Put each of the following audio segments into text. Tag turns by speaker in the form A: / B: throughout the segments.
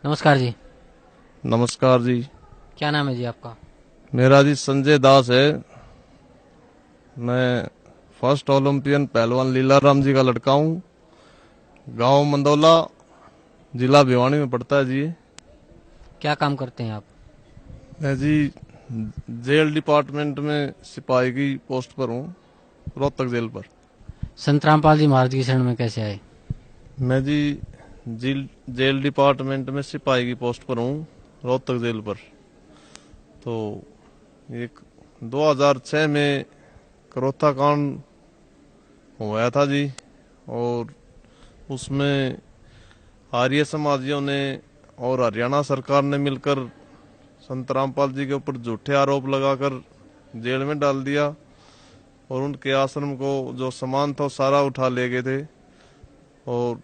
A: नमस्कार जी।
B: नमस्कार जी।
A: क्या नाम है जी आपका?
B: मेरा जी संजय दास है। मैं फर्स्ट ओलंपियन पहलवान लीलाराम जी का लड़का हूँ। गांव मंदौला, जिला भिवानी में पड़ता है जी।
A: क्या काम करते हैं आप?
B: मैं जी जेल डिपार्टमेंट में सिपाही की पोस्ट पर हूँ, रोहतक जेल पर।
A: संत रामपाल जी महाराज की शरण में कैसे आए?
B: मैं जी जेल डिपार्टमेंट में सिपाही की पोस्ट पर हूँ, रोहतक जेल पर। तो एक 2006 में करोथा कांड हुआ था जी। और उसमें आर्य समाजियों ने और हरियाणा सरकार ने मिलकर संत रामपाल जी के ऊपर झूठे आरोप लगाकर जेल में डाल दिया। और उनके आश्रम को जो सामान था सारा उठा ले गए थे और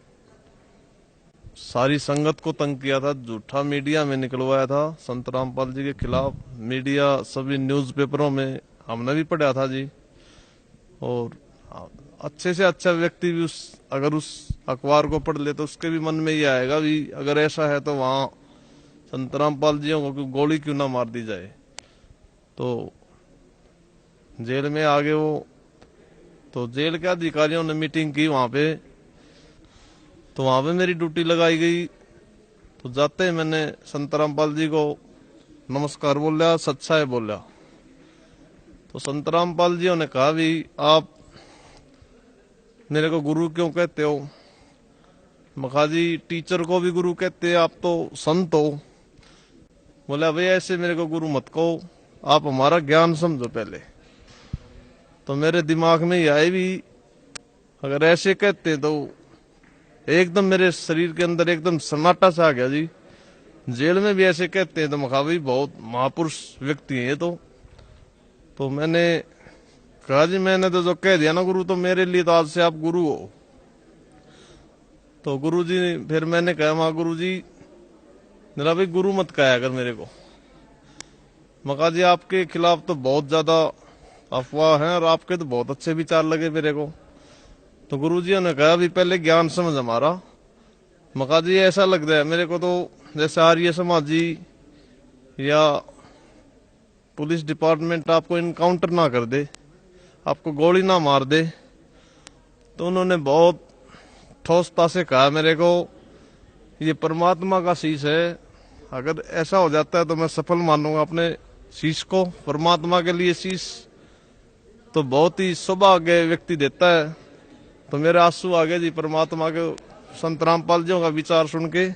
B: सारी संगत को तंग किया था। झूठा मीडिया में निकलवाया था संत रामपाल जी के खिलाफ। मीडिया सभी न्यूज़पेपरों में हमने भी पढ़ा था जी। और अच्छे से अच्छा व्यक्ति भी अगर उस अखबार को पढ़ ले तो उसके भी मन में ये आएगा भी अगर ऐसा है तो वहां संत रामपाल जी को गोली क्यों ना मार दी जाए। तो जेल में आगे वो, तो जेल के अधिकारियों ने मीटिंग की वहां पे। तो वहां पे मेरी ड्यूटी लगाई गई। तो जाते ही मैंने संत रामपाल जी को नमस्कार बोला, सच्चाई बोला। तो संत रामपाल जी ने कहा भी आप मेरे को गुरु क्यों कहते हो? मखा जी टीचर को भी गुरु कहते हैं, आप तो संत हो। बोला भाई ऐसे मेरे को गुरु मत कहो, आप हमारा ज्ञान समझो पहले। तो मेरे दिमाग में ये आए भी अगर ऐसे कहते तो एकदम मेरे शरीर के अंदर एकदम सन्नाटा सा आ गया जी। जेल में भी ऐसे कहते हैं तो मखा भाई बहुत महापुरुष व्यक्ति है ये तो मैंने कहा जी मैंने तो जो कह दिया ना गुरु, तो मेरे लिए तो आज से आप गुरु हो। तो गुरु जी फिर मैंने कहा माँ गुरु जी मेरा भाई गुरु मत कहा अगर मेरे को। मका जी आपके खिलाफ तो बहुत ज्यादा अफवाह हैं और आपके तो बहुत अच्छे विचार लगे मेरे को। तो गुरु जी ने कहा भी पहले ज्ञान समझ हमारा। मका जी ऐसा लग रहा है मेरे को तो जैसे आर्य समाजी या पुलिस डिपार्टमेंट आपको इनकाउंटर ना कर दे, आपको गोली ना मार दे। तो उन्होंने बहुत ठोसता से कहा मेरे को ये परमात्मा का शीश है, अगर ऐसा हो जाता है तो मैं सफल मानूंगा अपने शीश को। परमात्मा के लिए शीश तो बहुत ही सौभाग्य व्यक्ति देता है। तो मेरे आंसू आ गए जी परमात्मा के संत रामपाल जी का विचार सुन के।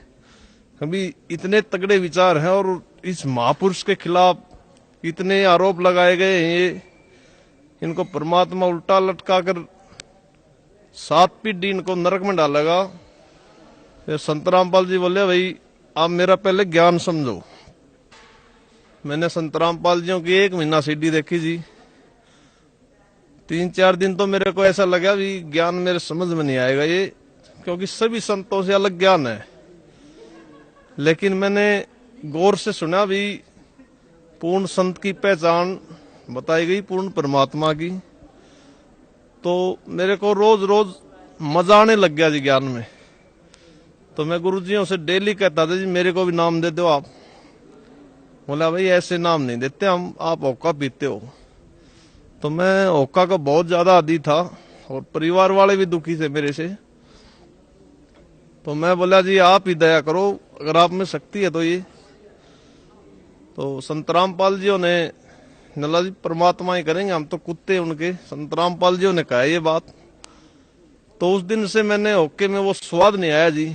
B: कभी इतने तगड़े विचार हैं और इस महापुरुष के खिलाफ इतने आरोप लगाए गए हैं, ये इनको परमात्मा उल्टा लटका कर 7 पीढ़ी इनको नरक में डालेगा। फिर संत रामपाल जी बोले भाई आप मेरा पहले ज्ञान समझो। मैंने संत रामपाल जी की 1 महीना सीडी देखी जी। 3-4 दिन तो मेरे को ऐसा लगा भी ज्ञान मेरे समझ में नहीं आएगा ये, क्योंकि सभी संतों से अलग ज्ञान है। लेकिन मैंने गौर से सुना भी पूर्ण संत की पहचान बताई गई पूर्ण परमात्मा की। तो मेरे को रोज रोज मजा आने लग गया जी ज्ञान में। तो मैं गुरुजियों से डेली कहता था जी मेरे को भी नाम दे दो आप। बोला भाई ऐसे नाम नहीं देते हम, आप होक्का पीते हो। तो मैं होक्का का बहुत ज्यादा आदी था और परिवार वाले भी दुखी थे मेरे से। तो मैं बोला जी आप ही दया करो, अगर आप में शक्ति है तो ये। तो संत रामपाल जी ने नला जी परमात्मा ही करेंगे, हम तो कुत्ते उनके। संत रामपाल जी ने कहा ये बात। तो उस दिन से मैंने होक्के में वो स्वाद नहीं आया जी।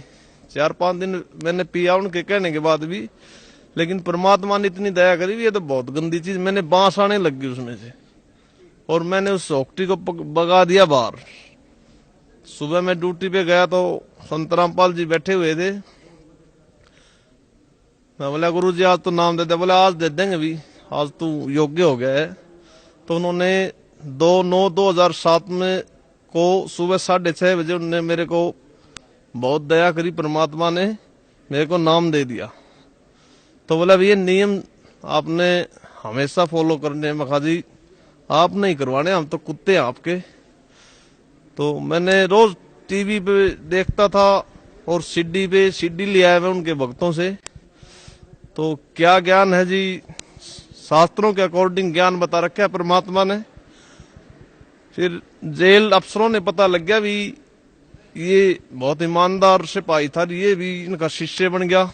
B: 4-5 दिन मैंने पिया उनके कहने के बाद भी, लेकिन परमात्मा ने इतनी दया करी ये तो बहुत गंदी चीज, मैंने बांस आने लग गई उसमें से और मैंने उस होक्टी को भगा दिया बाहर। सुबह मैं ड्यूटी पे गया तो संत रामपाल जी बैठे हुए थे। मैं बोला गुरु जी आज तो नाम दे दे। बोला आज दे देंगे भी, आज तू योग्य हो गया है। तो उन्होंने 2/9/2007 में को सुबह 6:30 बजे उन्होंने मेरे को बहुत दया करी, परमात्मा ने मेरे को नाम दे दिया। तो बोला ये नियम आपने हमेशा फॉलो करने। मखा जी आप नहीं करवाने, हम तो कुत्ते हैं आपके। तो मैंने रोज टीवी पे देखता था और सीडी पे सीडी ले आए मैं उनके भक्तों से। तो क्या ज्ञान है जी, शास्त्रों के अकॉर्डिंग ज्ञान बता रखा है परमात्मा ने। फिर जेल अफसरों ने पता लग गया भी ये बहुत ईमानदार सिपाही था, ये भी इनका शिष्य बन गया।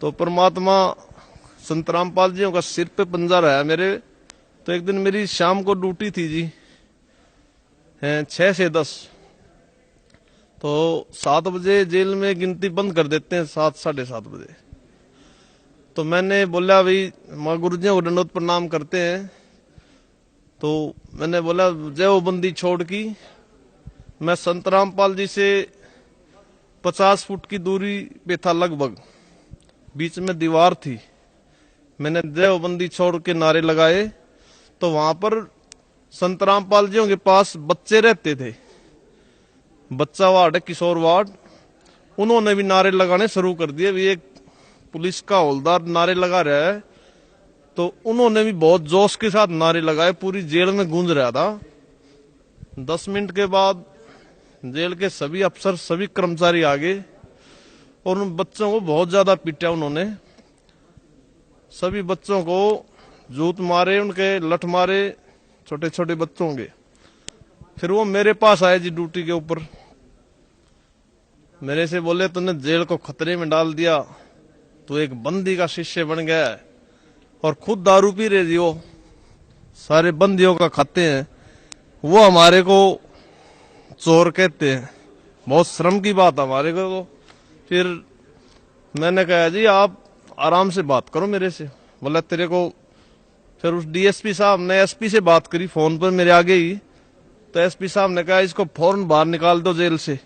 B: तो परमात्मा संत रामपाल जी का सिर पे पंजा रहा मेरे। तो एक दिन मेरी शाम को ड्यूटी थी जी, 6 से 10। तो 7 बजे जेल में गिनती बंद कर देते हैं, 7 साढ़े 7 बजे। तो मैंने बोला भाई माँ गुरु जी को दंडवत प्रणाम करते हैं। तो मैंने बोला जय वो बंदी छोड़ की। मैं संत रामपाल जी से 50 फुट की दूरी पे था लगभग, बीच में दीवार थी। मैंने जय वो बंदी छोड़ के नारे लगाए। तो वहां पर संत रामपाल जी के पास बच्चे रहते थे, बच्चा वार्ड है, किशोर वार्ड। उन्होंने भी नारे लगाने शुरू कर दिए। भी एक पुलिस का हवलदार नारे लगा रहा है, तो उन्होंने भी बहुत जोश के साथ नारे लगाए, पूरी जेल में गूंज रहा था। 10 मिनट के बाद जेल के सभी अफसर, सभी कर्मचारी आ गए और उन बच्चों को बहुत ज्यादा पीटा उन्होंने। सभी बच्चों को जूत मारे, उनके लठ मारे, छोटे छोटे बच्चों के। फिर वो मेरे पास आए जी ड्यूटी के ऊपर। मेरे से बोले तूने जेल को खतरे में डाल दिया, तू एक बंदी का शिष्य बन गया है और खुद दारू पी रहे जी। वो सारे बंदियों का खाते हैं, वो हमारे को चोर कहते हैं। बहुत शर्म की बात हमारे को। तो फिर मैंने कहा जी आप आराम से बात करो मेरे से। बोला तेरे को। फिर उस डीएसपी साहब ने एसपी से बात करी फोन पर मेरे आगे ही। तो एसपी साहब ने कहा इसको फौरन बाहर निकाल दो जेल से,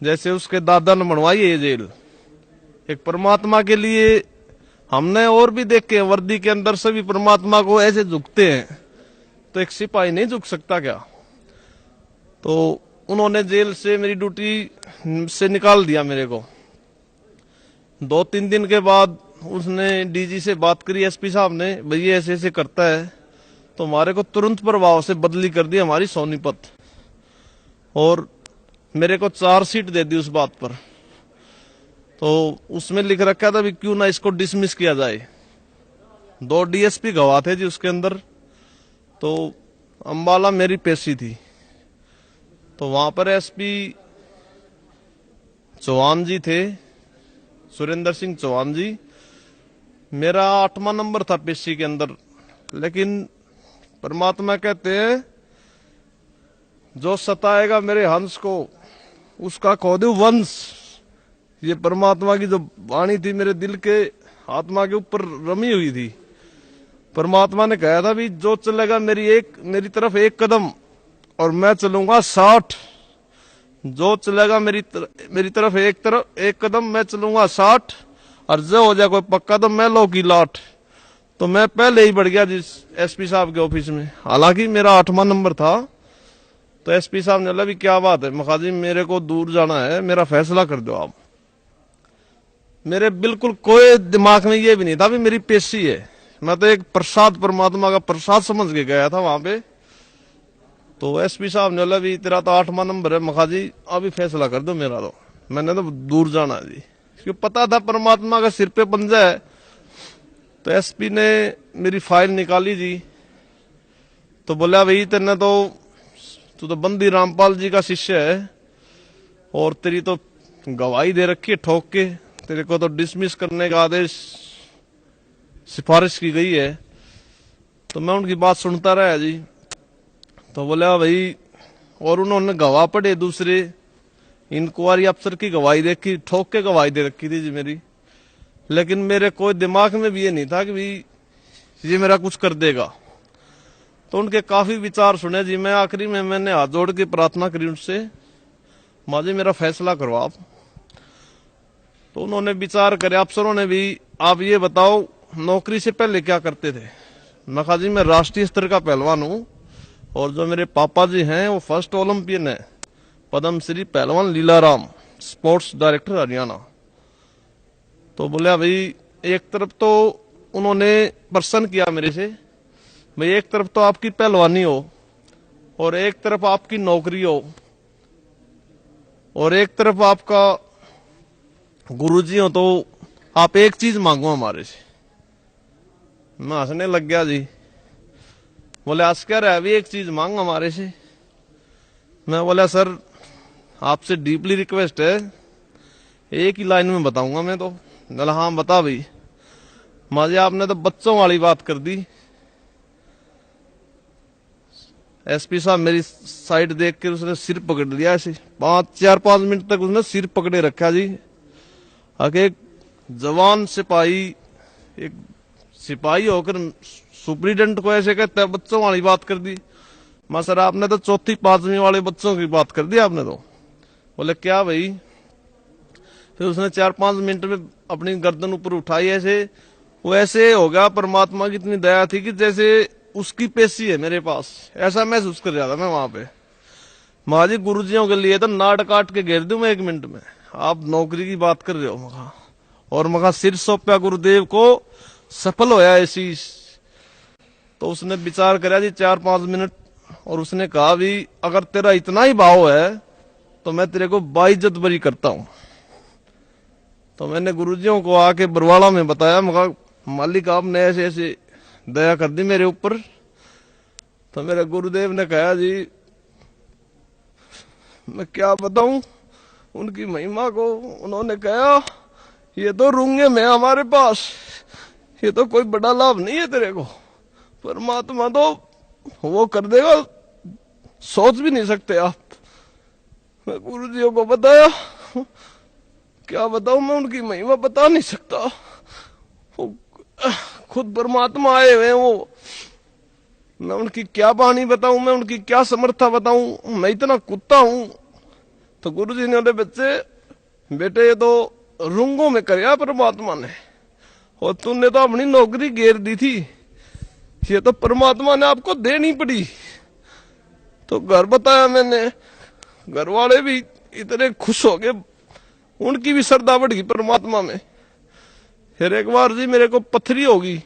B: जैसे उसके दादा ने बनवाई है ये जेल। एक परमात्मा के लिए हमने और भी देखे वर्दी के अंदर से भी परमात्मा को ऐसे झुकते हैं, तो एक सिपाही नहीं झुक सकता क्या? तो उन्होंने जेल से मेरी ड्यूटी से निकाल दिया मेरे को। 2-3 दिन के बाद उसने डीजी से बात करी, एसपी साहब ने, भैया ऐसे ऐसे करता है। तो हमारे को तुरंत प्रभाव से बदली कर दी हमारी सोनीपत, और मेरे को 4 सीट दे दी उस बात पर। तो उसमें लिख रखा था भी क्यों ना इसको डिसमिस किया जाए। 2 डीएसपी गवाह थे जी उसके अंदर। तो अंबाला मेरी पेशी थी। तो वहां पर एसपी चौहान जी थे, सुरेंद्र सिंह चौहान जी। मेरा 8वां नंबर था पेशी के अंदर। लेकिन परमात्मा कहते हैं जो सताएगा मेरे हंस को उसका खो दो वंश। ये परमात्मा की जो वाणी थी मेरे दिल के आत्मा के ऊपर रमी हुई थी। परमात्मा ने कहा था भी जो चलेगा मेरी तरफ 1 कदम और मैं चलूंगा 60। जो चलेगा मेरी तरफ एक कदम मैं चलूंगा 60, और जो हो जाए कोई पक्का तो मैं लो की लाट। तो मैं पहले ही बढ़ गया जिस एसपी साहब के ऑफिस में, हालांकि मेरा 8वां नंबर था। तो एसपी साहब ने बोला भी क्या बात है? मखा जी मेरे को दूर जाना है, मेरा फैसला कर दो आप। मेरे बिल्कुल कोई दिमाग में ये भी नहीं था भी मेरी पेशी है। मैं तो एक प्रसाद, परमात्मा का प्रसाद समझ के गया था वहां पे। तो एसपी साहब ने बोला भी तेरा तो 8वां नंबर है मखा जी, अभी फैसला कर दो मेरा। तो मैंने तो दूर जाना है जी, क्योंकि पता था परमात्मा का सिर पे पंजा है। तो एसपी ने मेरी फाइल निकाली जी। तो बोला भाई तू तो बंदी रामपाल जी का शिष्य है और तेरी तो गवाही दे रखी है ठोक के, तेरे को तो डिसमिस करने का आदेश सिफारिश की गई है। तो मैं उनकी बात सुनता रहा जी। तो बोला भाई, और उन्होंने गवाह पढ़े दूसरे, इंक्वायरी अफसर की गवाही देखी, ठोक के गवाही दे रखी थी जी मेरी। लेकिन मेरे कोई दिमाग में भी ये नहीं था कि भी ये मेरा कुछ कर देगा। तो उनके काफी विचार सुने जी। मैं आखिरी में मैंने हाथ जोड़ के प्रार्थना करी उनसे, माँ जी मेरा फैसला करो आप। तो उन्होंने विचार करे, अफसरों ने भी, आप ये बताओ नौकरी से पहले क्या करते थे? मैं कहा जी मैं राष्ट्रीय स्तर का पहलवान हूँ, और जो मेरे पापा जी हैं वो फर्स्ट ओलंपियन है, पद्मश्री पहलवान लीलाराम, स्पोर्ट्स डायरेक्टर हरियाणा। तो बोले भाई एक तरफ तो उन्होंने प्रश्न किया मेरे से, भाई एक तरफ तो आपकी पहलवानी हो और एक तरफ आपकी नौकरी हो, और एक तरफ आपका गुरुजी हो तो आप एक चीज मांगो हमारे से। मैं हंसने लग गया जी। बोले अस्कर है, अभी एक चीज मांग हमारे से। मैं बोला सर आपसे डीपली रिक्वेस्ट है, एक ही लाइन में बताऊंगा मैं तो। बोला हाँ बता भाई। माजी आपने तो बच्चों वाली बात कर दी। एसपी साहब मेरी साइड देख के उसने सिर पकड़ लिया ऐसे, 4-5 मिनट तक उसने सिर पकड़े रखा जी। आगे एक जवान सिपाही, एक सिपाही होकर सुप्रीडेंट को ऐसे कहते हैं बच्चों वाली बात कर दी। मां सर आपने तो 4वीं-5वीं वाले बच्चों की बात कर दी आपने तो। बोले क्या भाई। फिर उसने 4-5 मिनट में अपनी गर्दन ऊपर उठाई ऐसे, वो ऐसे हो गया परमात्मा की इतनी दया थी कि जैसे उसकी पेशी है मेरे पास, ऐसा महसूस कर रहा था मैं वहां पे। महाजी गुरुजियों के लिए तो नाट काट के घेर दूं मैं 1 मिनट में। आप नौकरी की बात कर रहे हो मखा, और मखा सिर सौंपया गुरुदेव को, सफल होया ऐसी। तो उसने विचार करा जी 4-5 मिनट, और उसने कहा भी अगर तेरा इतना ही भाव है तो मैं तेरे को बाइज्जत बरी करता हूं। तो मैंने गुरुजियों को आके बरवाड़ा में बताया, मगा मालिक आपने ऐसे ऐसे दया कर दी मेरे ऊपर। तो मेरे गुरुदेव ने कहा जी मैं क्या बताऊं उनकी महिमा को। उन्होंने कहा ये तो रूंगे में हमारे पास, ये तो कोई बड़ा लाभ नहीं है तेरे को, परमात्मा तो वो कर देगा, सोच भी नहीं सकते आप। मैं गुरुजियों को बताया, क्या बताऊं मैं उनकी महिमा बता नहीं सकता। खुद परमात्मा आए हुए वो, मैं उनकी क्या बाणी बताऊं, मैं उनकी क्या समर्था बताऊं, मैं इतना कुत्ता हूं। तो गुरुजी ने बोले बच्चे बेटे ये तो रुंगों में करया परमात्मा ने, और तूने तो अपनी नौकरी घेर दी थी, ये तो परमात्मा ने आपको देनी पड़ी। तो घर बताया मैंने, घर वाले भी इतने खुश हो गए, उनकी भी श्रद्धा बढ़ गई परमात्मा में। फिर एक बार जी मेरे को पथरी होगी,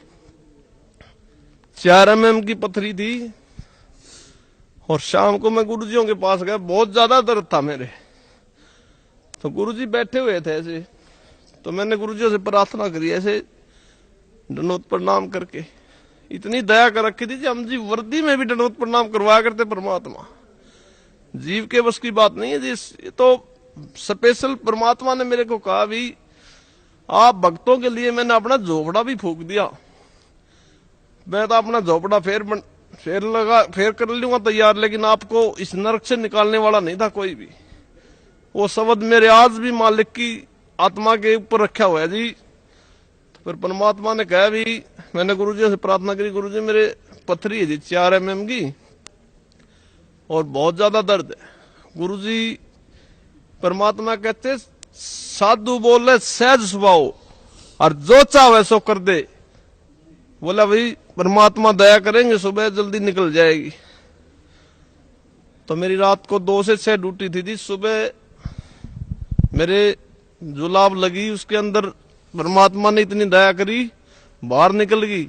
B: 4 mm की पथरी थी, और शाम को मैं गुरुजियों के पास गया, बहुत ज्यादा दर्द था मेरे। तो गुरुजी बैठे हुए थे ऐसे, तो मैंने गुरुजियों से प्रार्थना करी ऐसे दंडोत प्रणाम करके। इतनी दया कर रखी थी कि हम जी वर्दी में भी दंडोत प्रणाम करवाया करते। परमात्मा जीव के बस की बात नहीं है जी, ये तो स्पेशल परमात्मा ने मेरे को कहा भी आप भक्तों के लिए मैंने अपना झोपड़ा भी फूंक दिया। मैं तो अपना झोपड़ा फेर कर लूंगा तैयार, लेकिन आपको इस नरक से निकालने वाला नहीं था कोई भी। वो शब्द मेरे आज भी मालिक की आत्मा के ऊपर रखा हुआ है जी। तो फिर परमात्मा ने कहा भी, मैंने गुरुजी से प्रार्थना करी, गुरुजी मेरे पथरी है जी 4 mm की, और बहुत ज्यादा दर्द है। गुरुजी परमात्मा कहते साधु बोले सहज स्वभाव, और जो चाहे सो कर दे। बोला भाई परमात्मा दया करेंगे, सुबह जल्दी निकल जाएगी। तो मेरी रात को 2 से 6 ड्यूटी थी। सुबह मेरे जुलाब लगी, उसके अंदर परमात्मा ने इतनी दया करी, बाहर निकल गई।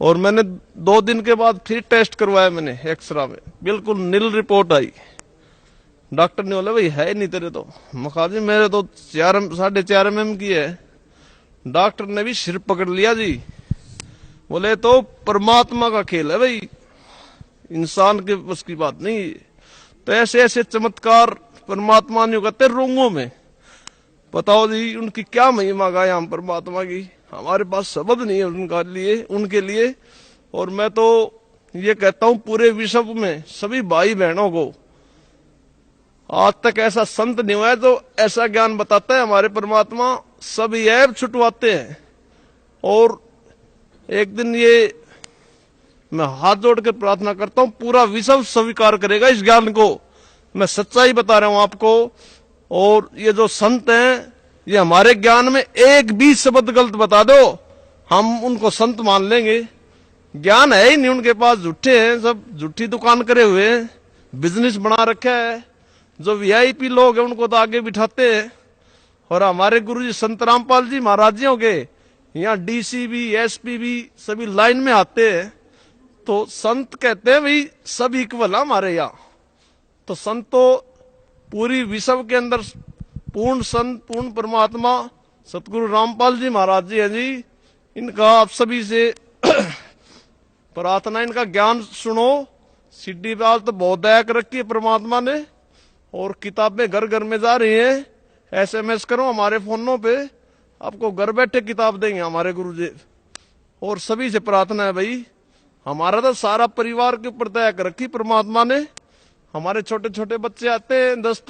B: और मैंने 2 दिन के बाद फिर टेस्ट करवाया मैंने एक्सरा में, बिल्कुल नील रिपोर्ट आई। डॉक्टर ने बोला भाई है नहीं तेरे तो। मखाजी मेरे तो 4.5 mm की है। डॉक्टर ने भी सिर पकड़ लिया जी, बोले तो परमात्मा का खेल है भाई, इंसान के बस की बात नहीं। तो ऐसे ऐसे चमत्कार परमात्मा ने करते रोंगों में। बताओ जी उनकी क्या महिमा गाए हम परमात्मा की, हमारे पास शब्द नहीं है उनके लिए। और मैं तो ये कहता हूं पूरे विश्व में सभी भाई बहनों को, आज तक ऐसा संत नहीं हुआ है तो ऐसा ज्ञान बताता है हमारे परमात्मा, सभी ऐब छुटवाते हैं। और एक दिन ये मैं हाथ जोड़कर प्रार्थना करता हूं पूरा विश्व स्वीकार करेगा इस ज्ञान को। मैं सच्चाई बता रहा हूं आपको। और ये जो संत हैं, ये हमारे ज्ञान में एक भी शब्द गलत बता दो हम उनको संत मान लेंगे। ज्ञान है ही नहीं उनके पास, झूठे हैं, सब झूठी दुकान करे हुए हैं, बिजनेस बना रखा है। जो वीआईपी लोग हैं उनको तो आगे बिठाते हैं। और हमारे गुरुजी संत रामपाल जी महाराजियों के यहाँ डीसीबी एसपी सभी लाइन में आते हैं। तो संत कहते हैं भाई सब इक्वल है हमारे यहाँ। तो संत तो पूरी विश्व के अंदर पूर्ण संत पूर्ण परमात्मा सतगुरु रामपाल जी महाराज जी हैं जी। इनका आप सभी से प्रार्थना, इनका ज्ञान सुनो। सिद्धि पाल तो बहुत दया कर रखी है परमात्मा ने, और किताबें घर घर में जा रही हैं। SMS करो हमारे फोनों पे, आपको घर बैठे किताब देंगे हमारे गुरुदेव। और सभी से प्रार्थना है भाई, हमारा तो सारा परिवार के ऊपर दया कर रखी परमात्मा ने। हमारे छोटे छोटे बच्चे आते हैं 10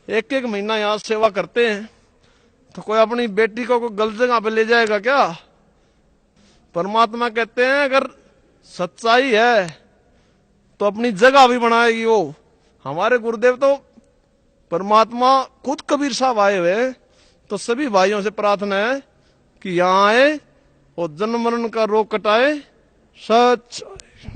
B: एक एक महीना यहाँ सेवा करते हैं, तो कोई अपनी बेटी को कोई गलत जगह पे ले जाएगा क्या? परमात्मा कहते हैं अगर सच्चाई है तो अपनी जगह भी बनाएगी वो। हमारे गुरुदेव तो परमात्मा खुद कबीर साहब आए हुए, तो सभी भाइयों से प्रार्थना है कि यहाँ आए और जन्म मरण का रोग कटाए। सच